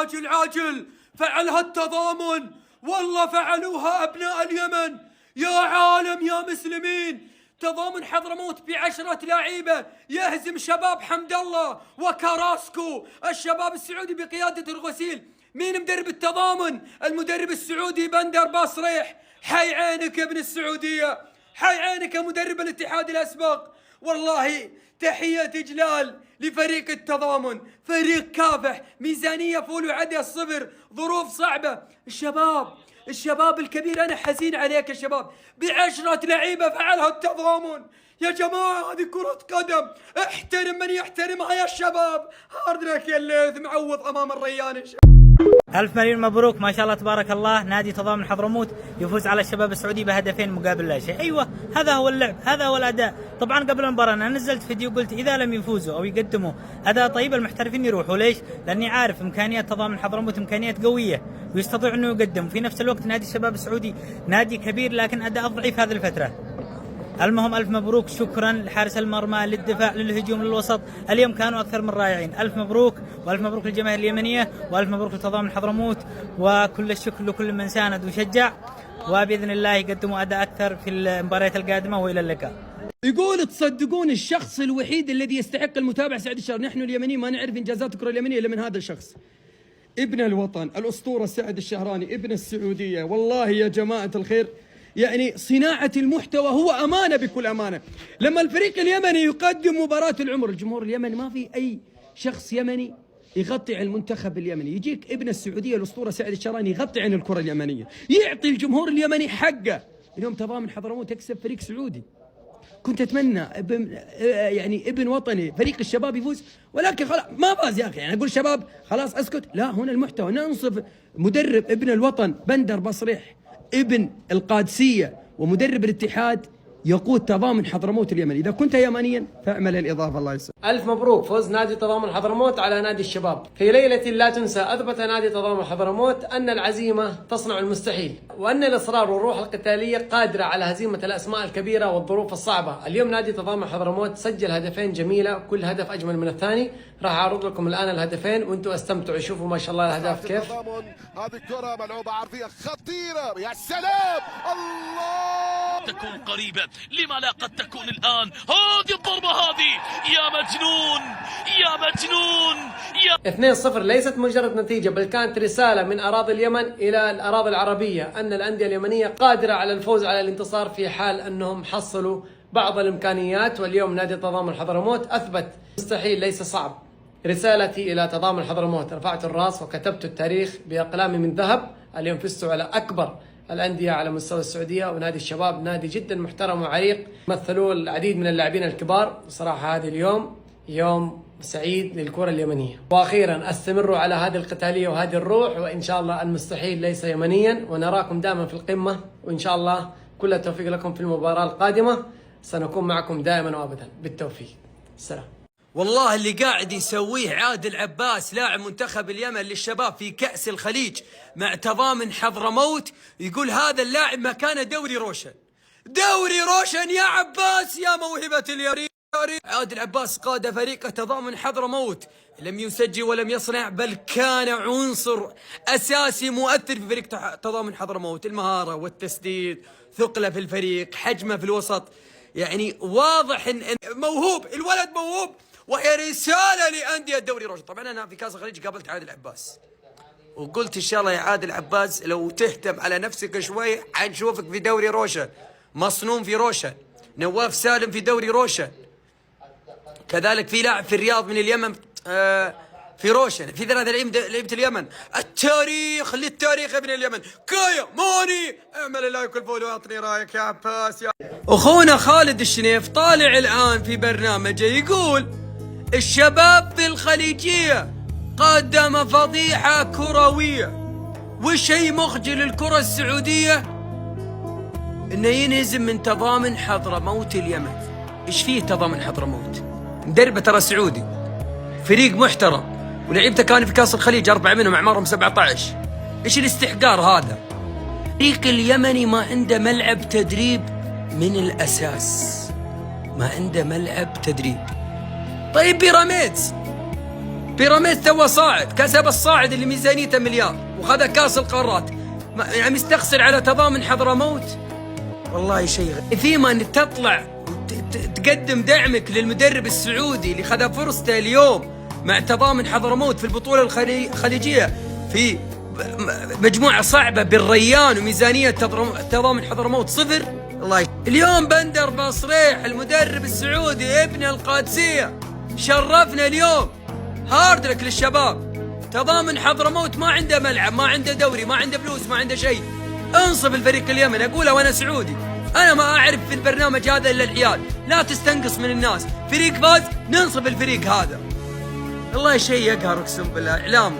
أجل عاجل فعلها التضامن، والله فعلوها أبناء اليمن. يا عالم يا مسلمين، تضامن حضرموت ب10 لعيبة يهزم شباب حمد الله وكراسكو الشباب السعودي بقيادة الغسيل. مين مدرب التضامن؟ المدرب السعودي بندر باصريح. حي عينك يا ابن السعودية، حي عينك يا مدرب الاتحاد الأسبق. والله تحية إجلال لفريق التضامن، فريق كافح، ميزانية فول وعدي الصفر، ظروف صعبة. الشباب الكبير، أنا حزين عليك يا شباب، ب10 لعيبة فعلها التضامن. يا جماعة هذه كرة قدم، احترم من يحترمها يا الشباب. هارد لك يا الليث، معوض أمام الريان. ألف مليون مبروك، ما شاء الله تبارك الله. نادي تضامن حضرموت يفوز على الشباب السعودي بهدفين مقابل لا شيء. أيوة، هذا هو اللعب، هذا هو الأداء. طبعا قبل المباراة أنا نزلت فيديو قلت إذا لم يفوزوا أو يقدموا أداء طيب المحترفين يروحوا. ليش؟ لأني عارف إمكانيات تضامن حضرموت إمكانيات قوية ويستطيع أنه يقدم. في نفس الوقت نادي الشباب السعودي نادي كبير لكن أداء ضعيف هذه الفترة. المهم ألف مبروك، شكرا لحارس المرمى، للدفاع، للهجوم، للوسط. اليوم كانوا أكثر من رائعين. ألف مبروك، وألف مبروك للجماهير اليمنية، وألف مبروك لتضامن حضرموت، وكل الشكر لكل من ساند وشجع، وبإذن الله يقدموا أداء أكثر في المباريات القادمة. وإلى اللقاء. يقول تصدقون الشخص الوحيد الذي يستحق المتابعة سعد الشهر. نحن اليمنيين ما نعرف إنجازات الكرة اليمنية إلا من هذا الشخص، ابن الوطن، الأسطورة سعد الشهراني، ابن السعودية. والله يا جماعة الخير، يعني صناعة المحتوى هو أمانة بكل أمانة. لما الفريق اليمني يقدم مباراة العمر، الجمهور اليمني ما في أي شخص يمني يغطي عن المنتخب اليمني. يجيك ابن السعودية الأسطورة سعد الشهراني يغطي عن الكرة اليمنية، يعطي الجمهور اليمني حقه. اليوم تضامن حضرموت يكسب فريق سعودي. كنت أتمنى ابن وطني فريق الشباب يفوز، ولكن خلاص ما فاز يا أخي. يعني أقول شباب خلاص أسكت؟ لا، هنا المحتوى. ننصف مدرب ابن الوطن بندر باصريح ابن القادسية ومدرب الاتحاد يقود تضامن حضرموت اليمني. إذا كنت يمنيا فاعمل الإضافة. الله يسلمك. ألف مبروك، فوز نادي تضامن حضرموت على نادي الشباب. في ليلة لا تنسى أثبت نادي تضامن حضرموت أن العزيمة تصنع المستحيل، وأن الإصرار والروح القتالية قادرة على هزيمة الأسماء الكبيرة والظروف الصعبة. اليوم نادي تضامن حضرموت سجل هدفين جميلة، كل هدف أجمل من الثاني. راح أعرض لكم الآن الهدفين وأنتم استمتعوا، شوفوا ما شاء الله الأهداف كيف. هذه الكرة ملعوبة عرضية خطيرة، يا سلام، الله، تكون قريبة، لما لا قد تكون الآن. هذه الضربة، هذه يا مجنون يا مجنون يا 2-0 ليست مجرد نتيجة، بل كانت رسالة من أراضي اليمن إلى الأراضي العربية أن الأندية اليمنية قادرة على الفوز على الانتصار في حال أنهم حصلوا بعض الإمكانيات. واليوم نادي تضامن حضرموت أثبت مستحيل ليس صعب. رسالتي إلى تضامن حضرموت، رفعت الرأس وكتبت التاريخ بأقلام من ذهب. اليوم فزتوا على أكبر الأندية على مستوى السعودية، ونادي الشباب نادي جدا محترم وعريق، مثلوه العديد من اللاعبين الكبار. بصراحة هذا اليوم يوم سعيد للكرة اليمنية. وأخيرا استمروا على هذه القتالية وهذه الروح، وإن شاء الله المستحيل ليس يمنيا، ونراكم دائما في القمة. وإن شاء الله كل التوفيق لكم في المباراة القادمة، سنكون معكم دائما وأبدا. بالتوفيق، السلام. والله اللي قاعد يسويه عادل عباس لاعب منتخب اليمن للشباب في كأس الخليج مع تضامن حضرموت، يقول هذا اللاعب مكانه دوري روشن. دوري روشن يا عباس يا موهبة اليمن. عادل عباس قاد فريق تضامن حضرموت، لم يسجل ولم يصنع، بل كان عنصر أساسي مؤثر في فريق تضامن حضرموت. المهارة والتسديد، ثقله في الفريق، حجمه في الوسط، يعني واضح إن موهوب، الولد موهوب، وهي رسالة لأندية الدوري روشن. طبعا أنا في كأس الخليج قابلت عادل عباس وقلت إن شاء الله يا عادل عباس لو تهتم على نفسك شوي حنشوفك في دوري روشن. مصنون في روشن، نواف سالم في دوري روشن، كذلك في لاعب في الرياض من اليمن في روشن، في 3 لعيبة اليمن. التاريخ للتاريخ ابن اليمن. كايا موني، اعمل الله يكون فول واعطني رايك يا عباس. يا اخونا خالد الشنيف طالع الان في برنامجه يقول الشباب في الخليجية قدم فضيحة كروية، وشيء مخجل للكرة السعودية انه ينهزم من تضامن حضرموت اليمن. ايش فيه تضامن حضرموت؟ مدربه ترى سعودي، فريق محترم، ولعيبته كانوا في كاس الخليج 4 منهم اعمارهم 17. ايش الاستحقار هذا؟ الفريق اليمني ما عنده ملعب تدريب من الاساس، ما عنده ملعب تدريب. طيب بيراميدز تو صاعد، كسب الصاعد اللي ميزانيته مليار وخذ كاس القارات، يعني مستخسر على تضامن حضرموت. والله شيء ثيما ان تطلع تقدم دعمك للمدرب السعودي اللي خذ فرصته اليوم مع تضامن حضرموت في البطولة الخليجية في مجموعة صعبة بالريان وميزانية تضامن حضرموت صفر. الله اليوم بندر بصريح المدرب السعودي ابن القادسية شرفنا اليوم، هارد لك للشباب. تضامن حضرموت ما عنده ملعب، ما عنده دوري، ما عنده فلوس، ما عنده شيء. انصف الفريق اليمني، اقولها وانا سعودي، انا ما اعرف في البرنامج هذا الا العيال، لا تستنقص من الناس، فريق فاز ننصف الفريق هذا. والله شيء يقهر اقسم بالله اعلام.